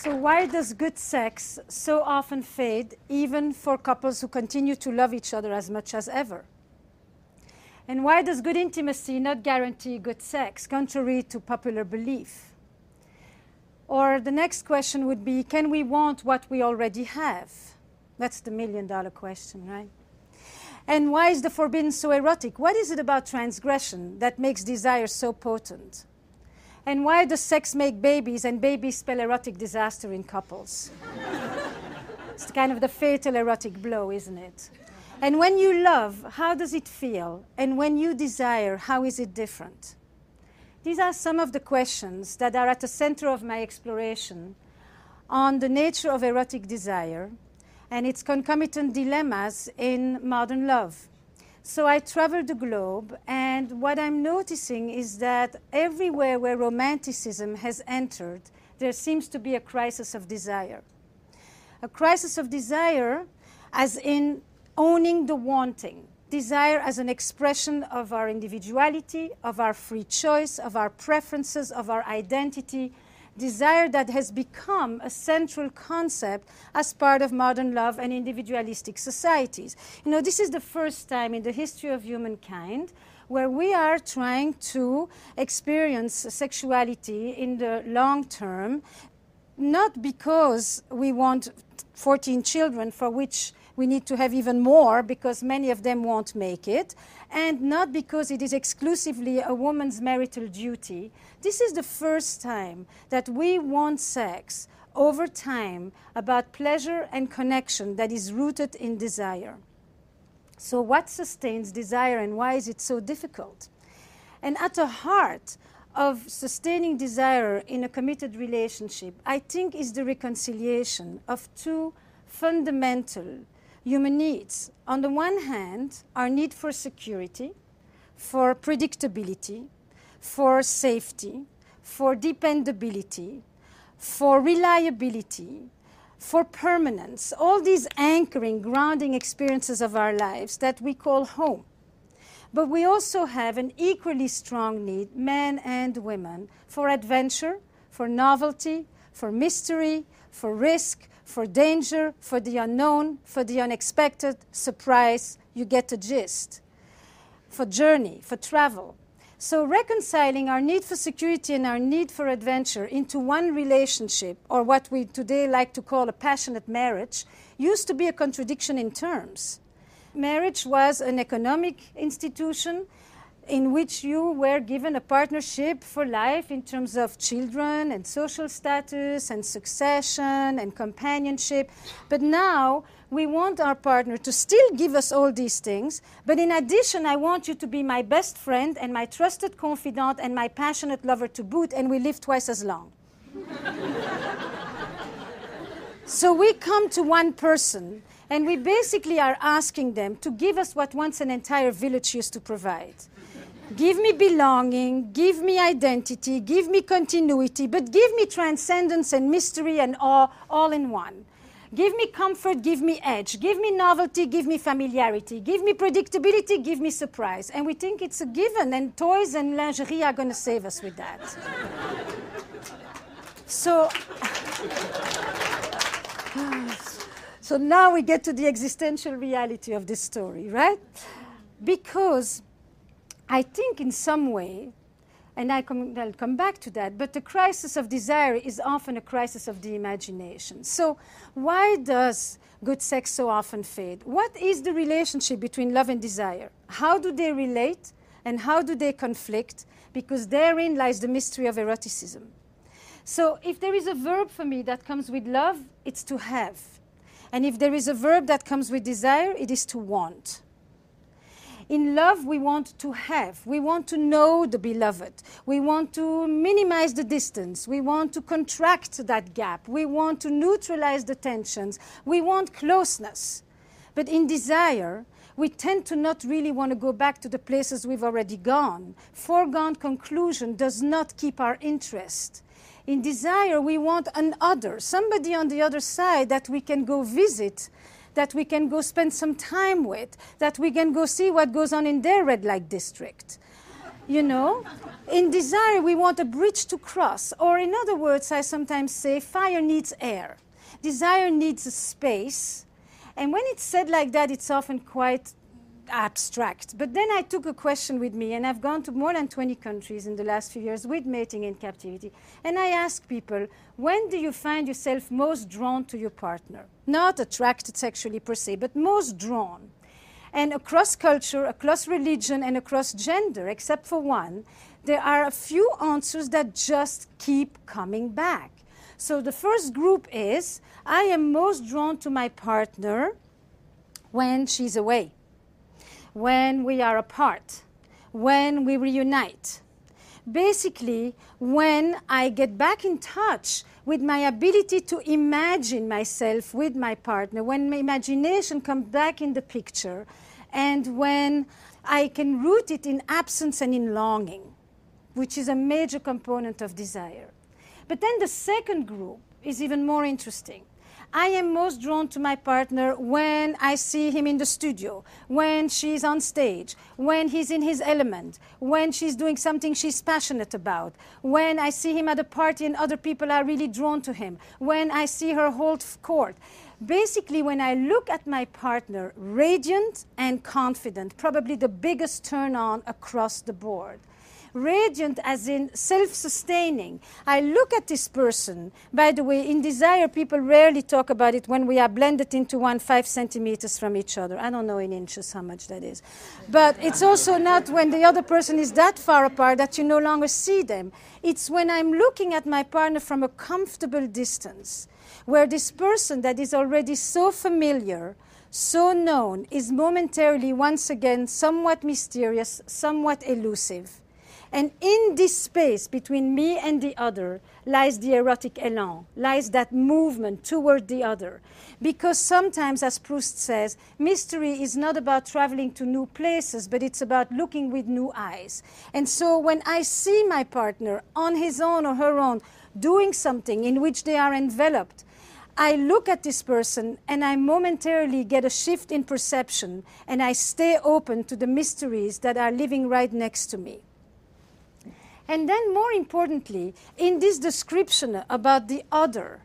So why does good sex so often fade, even for couples who continue to love each other as much as ever? And why does good intimacy not guarantee good sex, contrary to popular belief? Or the next question would be, can we want what we already have? That's the million-dollar question, right? And why is the forbidden so erotic? What is it about transgression that makes desire so potent? And why does sex make babies and babies spell erotic disaster in couples? It's kind of the fatal erotic blow, isn't it? And when you love, how does it feel? And when you desire, how is it different? These are some of the questions that are at the center of my exploration on the nature of erotic desire and its concomitant dilemmas in modern love. So I traveled the globe, and what I'm noticing is that everywhere where romanticism has entered, there seems to be a crisis of desire. A crisis of desire as in owning the wanting. Desire as an expression of our individuality, of our free choice, of our preferences, of our identity. Desire that has become a central concept as part of modern love and individualistic societies. You know, this is the first time in the history of humankind where we are trying to experience sexuality in the long term, not because we want 14 children for which we need to have even more because many of them won't make it, and not because it is exclusively a woman's marital duty. This is the first time that we want sex over time about pleasure and connection that is rooted in desire. So what sustains desire and why is it so difficult? And at the heart of sustaining desire in a committed relationship, I think, is the reconciliation of two fundamental human needs. On the one hand, our need for security, for predictability, for safety, for dependability, for reliability, for permanence, all these anchoring, grounding experiences of our lives that we call home. But we also have an equally strong need, men and women, for adventure, for novelty, for mystery, for risk, for danger, for the unknown, for the unexpected, surprise, you get the gist, for journey, for travel. So reconciling our need for security and our need for adventure into one relationship, or what we today like to call a passionate marriage, used to be a contradiction in terms. Marriage was an economic institution in which you were given a partnership for life in terms of children and social status and succession and companionship. But now we want our partner to still give us all these things, but in addition, I want you to be my best friend and my trusted confidant and my passionate lover to boot, and we live twice as long. So we come to one person, and we basically are asking them to give us what once an entire village used to provide. Give me belonging, give me identity, give me continuity, but give me transcendence and mystery and awe all in one. Give me comfort, give me edge, give me novelty, give me familiarity, give me predictability, give me surprise. And we think it's a given, and toys and lingerie are going to save us with that. So now we get to the existential reality of this story, right? Because I think in some way, and I'll come back to that, but the crisis of desire is often a crisis of the imagination. So why does good sex so often fade? What is the relationship between love and desire? How do they relate and how do they conflict? Because therein lies the mystery of eroticism. So if there is a verb for me that comes with love, it's to have. And if there is a verb that comes with desire, it is to want. In love, we want to have. We want to know the beloved. We want to minimize the distance. We want to contract that gap. We want to neutralize the tensions. We want closeness. But in desire, we tend to not really want to go back to the places we've already gone. Foregone conclusion does not keep our interest. In desire, we want an other, somebody on the other side that we can go visit, that we can go spend some time with, that we can go see what goes on in their red light district. You know, in desire, we want a bridge to cross. Or in other words, I sometimes say, fire needs air. Desire needs a space. And when it's said like that, it's often quite abstract. But then I took a question with me, and I've gone to more than 20 countries in the last few years with mating in captivity. And I ask people, when do you find yourself most drawn to your partner? Not attracted sexually per se, but most drawn. And across culture, across religion, and across gender, except for one, there are a few answers that just keep coming back. So the first group is, I am most drawn to my partner when she's away, when we are apart, when we reunite. Basically, when I get back in touch with my ability to imagine myself with my partner, when my imagination comes back in the picture, and when I can root it in absence and in longing, which is a major component of desire. But then the second group is even more interesting. I am most drawn to my partner when I see him in the studio, when she's on stage, when he's in his element, when she's doing something she's passionate about, when I see him at a party and other people are really drawn to him, when I see her hold court. Basically, when I look at my partner, radiant and confident, probably the biggest turn on across the board. Radiant as in self-sustaining. I look at this person. By the way, in desire, people rarely talk about it when we are blended into 5 centimeters from each other. I don't know in inches how much that is. But it's also not when the other person is that far apart that you no longer see them. It's when I'm looking at my partner from a comfortable distance, where this person that is already so familiar, so known, is momentarily once again somewhat mysterious, somewhat elusive. And in this space between me and the other lies the erotic élan, lies that movement toward the other. Because sometimes, as Proust says, mystery is not about traveling to new places, but it's about looking with new eyes. And so when I see my partner on his own or her own doing something in which they are enveloped, I look at this person and I momentarily get a shift in perception, and I stay open to the mysteries that are living right next to me. And then, more importantly, in this description about the other,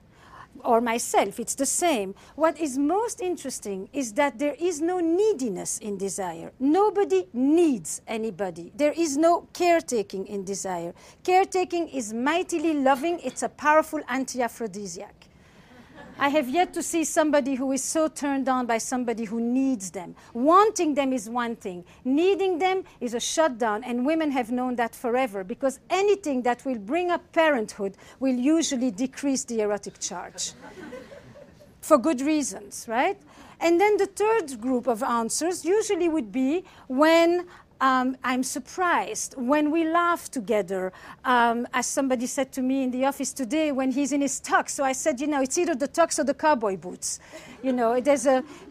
or myself, it's the same. What is most interesting is that there is no neediness in desire. Nobody needs anybody. There is no caretaking in desire. Caretaking is mightily loving. It's a powerful anti-aphrodisiac. I have yet to see somebody who is so turned on by somebody who needs them. Wanting them is one thing. Needing them is a shutdown, and women have known that forever, because anything that will bring up parenthood will usually decrease the erotic charge. For good reasons, right? And then the third group of answers usually would be when I'm surprised, when we laugh together, as somebody said to me in the office today, when he's in his tux. So I said, you know, it's either the tux or the cowboy boots. You know,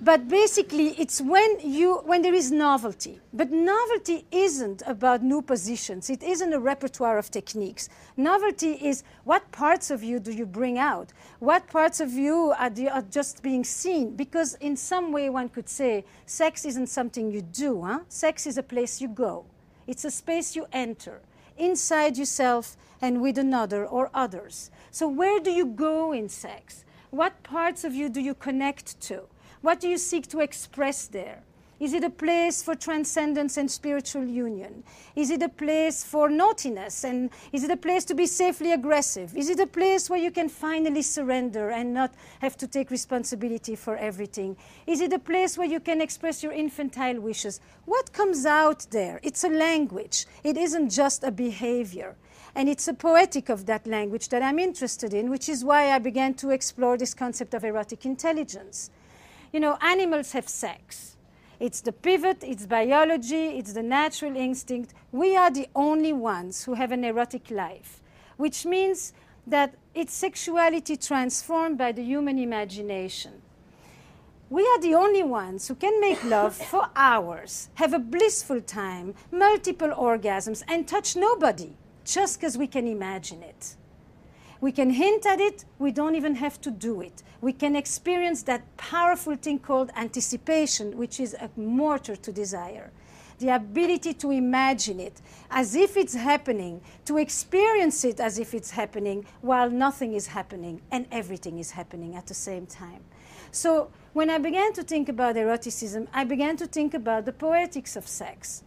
but basically it's when there is novelty. But novelty isn't about new positions. It isn't a repertoire of techniques. Novelty is, what parts of you do you bring out? What parts of you are just being seen? Because in some way one could say, sex isn't something you do, huh? Sex is a place you go. It's a space you enter, inside yourself and with another or others. So where do you go in sex? What parts of you do you connect to? What do you seek to express there? Is it a place for transcendence and spiritual union? Is it a place for naughtiness? And is it a place to be safely aggressive? Is it a place where you can finally surrender and not have to take responsibility for everything? Is it a place where you can express your infantile wishes? What comes out there? It's a language. It isn't just a behavior. And it's a poetic of that language that I'm interested in, which is why I began to explore this concept of erotic intelligence. You know, animals have sex. It's the pivot, it's biology, it's the natural instinct. We are the only ones who have an erotic life, which means that it's sexuality transformed by the human imagination. We are the only ones who can make love for hours, have a blissful time, multiple orgasms, and touch nobody, just because we can imagine it. We can hint at it, we don't even have to do it. We can experience that powerful thing called anticipation, which is a mortar to desire. the ability to imagine it as if it's happening, to experience it as if it's happening, while nothing is happening and everything is happening at the same time. So when I began to think about eroticism, I began to think about the poetics of sex.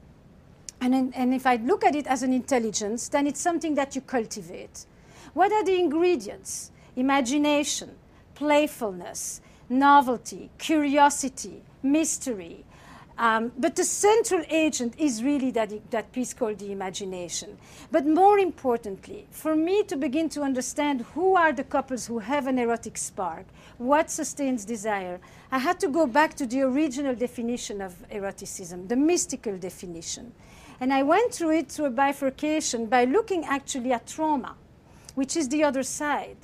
And if I look at it as an intelligence, then it's something that you cultivate. What are the ingredients? Imagination, playfulness, novelty, curiosity, mystery. But the central agent is really that piece called the imagination. But more importantly, for me to begin to understand who are the couples who have an erotic spark, what sustains desire, I had to go back to the original definition of eroticism, the mystical definition. And I went through it through a bifurcation by looking actually at trauma, which is the other side.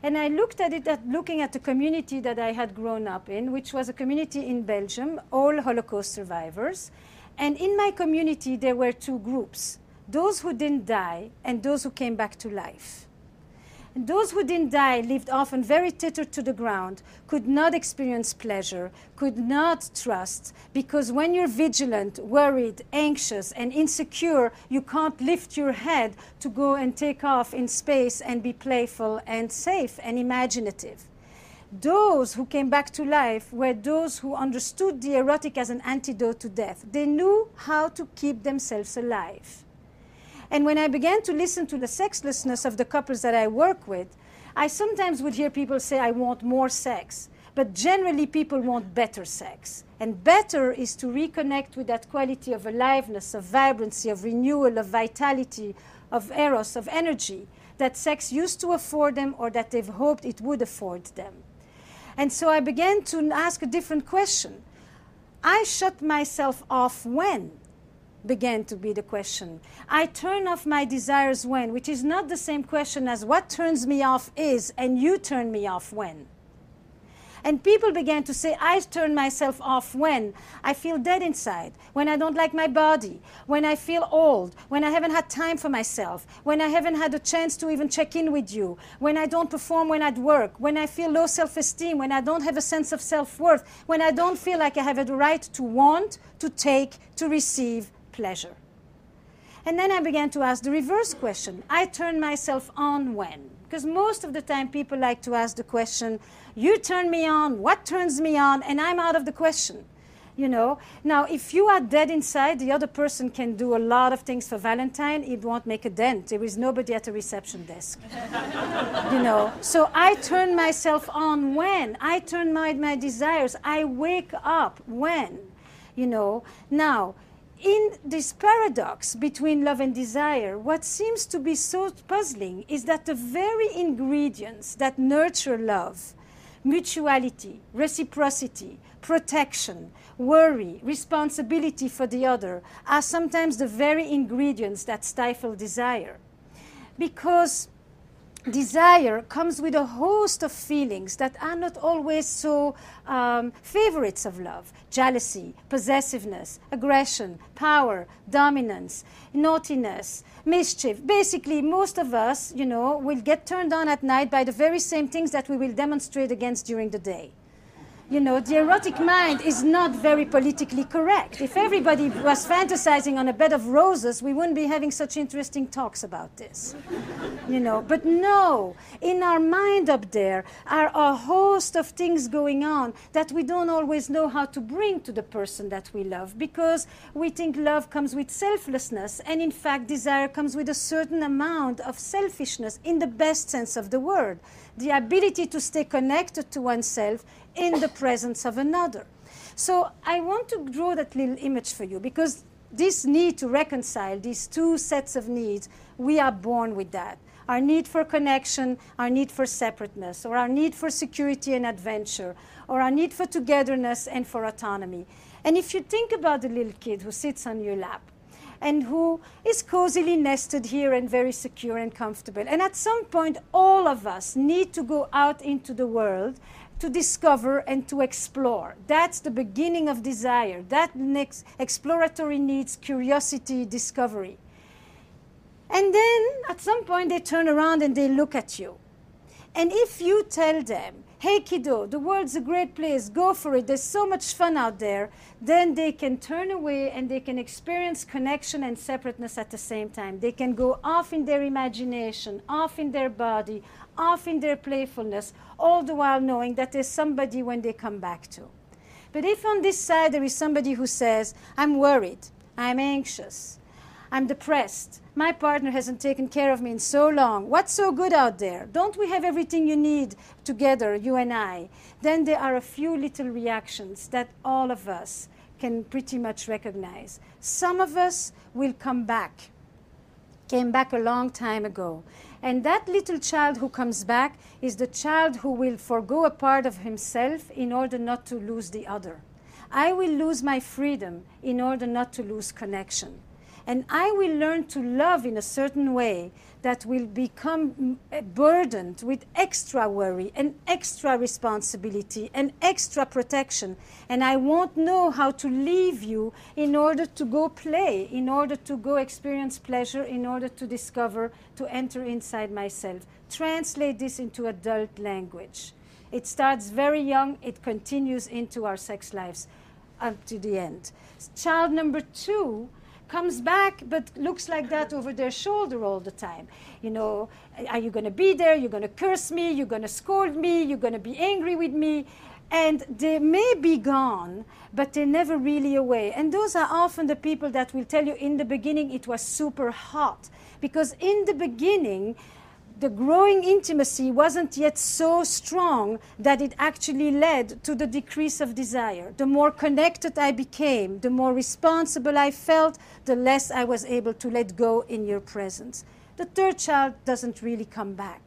And I looked at it looking at the community that I had grown up in, which was a community in Belgium, all Holocaust survivors. And in my community, there were two groups, those who didn't die and those who came back to life. And those who didn't die lived often very tethered to the ground, could not experience pleasure, could not trust, because when you're vigilant, worried, anxious, and insecure, you can't lift your head to go and take off in space and be playful and safe and imaginative. Those who came back to life were those who understood the erotic as an antidote to death. They knew how to keep themselves alive. And when I began to listen to the sexlessness of the couples that I work with, I sometimes would hear people say, I want more sex. But generally, people want better sex. And better is to reconnect with that quality of aliveness, of vibrancy, of renewal, of vitality, of eros, of energy that sex used to afford them or that they've hoped it would afford them. And so I began to ask a different question. I shut myself off when? Began to be the question. I turn off my desires when, which is not the same question as what turns me off is, and you turn me off when. And people began to say, I turn myself off when I feel dead inside, when I don't like my body, when I feel old, when I haven't had time for myself, when I haven't had a chance to even check in with you, when I don't perform when at work, when I feel low self-esteem, when I don't have a sense of self-worth, when I don't feel like I have the right to want, to take, to receive pleasure. And then I began to ask the reverse question. I turn myself on when? Because most of the time people like to ask the question, you turn me on, what turns me on? And I'm out of the question. You know? Now, if you are dead inside, the other person can do a lot of things for Valentine. It won't make a dent. There is nobody at the reception desk. You know? So I turn myself on when? I turn my desires. I wake up when? You know? Now, in this paradox between love and desire, what seems to be so puzzling is that the very ingredients that nurture love, mutuality, reciprocity, protection, worry, responsibility for the other, are sometimes the very ingredients that stifle desire. Because desire comes with a host of feelings that are not always so favorites of love. Jealousy, possessiveness, aggression, power, dominance, naughtiness, mischief. Basically, most of us, you know, will get turned on at night by the very same things that we will demonstrate against during the day. You know, the erotic mind is not very politically correct. If everybody was fantasizing on a bed of roses, we wouldn't be having such interesting talks about this. You know, but no, in our mind up there are a host of things going on that we don't always know how to bring to the person that we love, because we think love comes with selflessness, and in fact desire comes with a certain amount of selfishness in the best sense of the word. The ability to stay connected to oneself in the presence of another. So I want to draw that little image for you, because this need to reconcile these two sets of needs, we are born with that. Our need for connection, our need for separateness, or our need for security and adventure, or our need for togetherness and for autonomy. And if you think about the little kid who sits on your lap, and who is cozily nested here and very secure and comfortable. And at some point, all of us need to go out into the world to discover and to explore. That's the beginning of desire. That next exploratory needs curiosity, discovery. And then, at some point, they turn around and they look at you. And if you tell them, hey kiddo, the world's a great place, go for it, there's so much fun out there, then they can turn away and they can experience connection and separateness at the same time. They can go off in their imagination, off in their body, off in their playfulness, all the while knowing that there's somebody when they come back to. But if on this side there is somebody who says, I'm worried, I'm anxious, I'm depressed, my partner hasn't taken care of me in so long, what's so good out there? Don't we have everything you need together, you and I? Then there are a few little reactions that all of us can pretty much recognize. Some of us will come back, came back a long time ago. And that little child who comes back is the child who will forgo a part of himself in order not to lose the other. I will lose my freedom in order not to lose connection. And I will learn to love in a certain way that will become burdened with extra worry and extra responsibility and extra protection. And I won't know how to leave you in order to go play, in order to go experience pleasure, in order to discover, to enter inside myself. Translate this into adult language. It starts very young, it continues into our sex lives up to the end. Child number 2 comes back but looks like that over their shoulder all the time. You know, are you going to be there? You're going to curse me? You're going to scold me? You're going to be angry with me? And they may be gone, but they're never really away. And those are often the people that will tell you in the beginning it was super hot. Because in the beginning, the growing intimacy wasn't yet so strong that it actually led to the decrease of desire. The more connected I became, the more responsible I felt, the less I was able to let go in your presence. The third child doesn't really come back.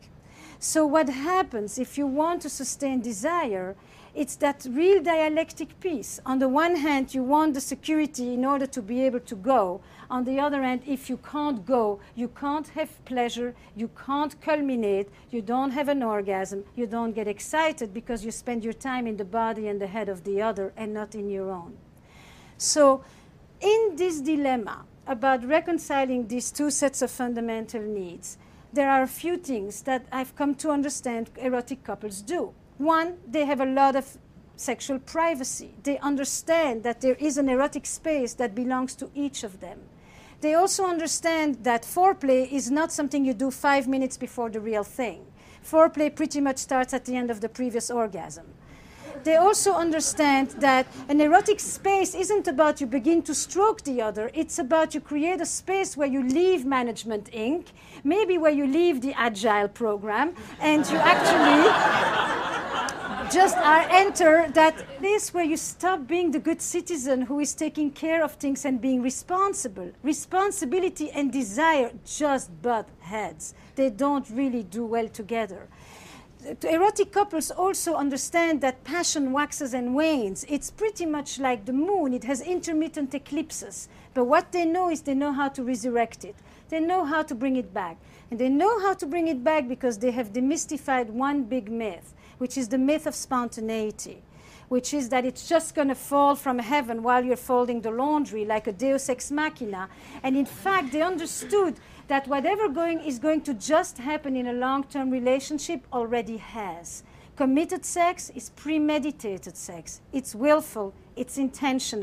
So what happens if you want to sustain desire, it's that real dialectic piece. On the one hand, you want the security in order to be able to go. On the other hand, if you can't go, you can't have pleasure, you can't culminate, you don't have an orgasm, you don't get excited because you spend your time in the body and the head of the other and not in your own. So in this dilemma about reconciling these two sets of fundamental needs, there are a few things that I've come to understand erotic couples do. One, they have a lot of sexual privacy. They understand that there is an erotic space that belongs to each of them. They also understand that foreplay is not something you do 5 minutes before the real thing. Foreplay pretty much starts at the end of the previous orgasm. They also understand that an erotic space isn't about you begin to stroke the other. It's about you create a space where you leave Management Inc., maybe where you leave the Agile program, and you actually just enter that place where you stop being the good citizen who is taking care of things and being responsible. Responsibility and desire just butt heads. They don't really do well together. Erotic couples also understand that passion waxes and wanes. It's pretty much like the moon. It has intermittent eclipses. But what they know is they know how to resurrect it. They know how to bring it back. And they know how to bring it back because they have demystified one big myth, which is the myth of spontaneity, which is that it's just going to fall from heaven while you're folding the laundry like a deus ex machina. And in fact, they understood that whatever is going to just happen in a long-term relationship already has. Committed sex is premeditated sex. It's willful. It's intentional.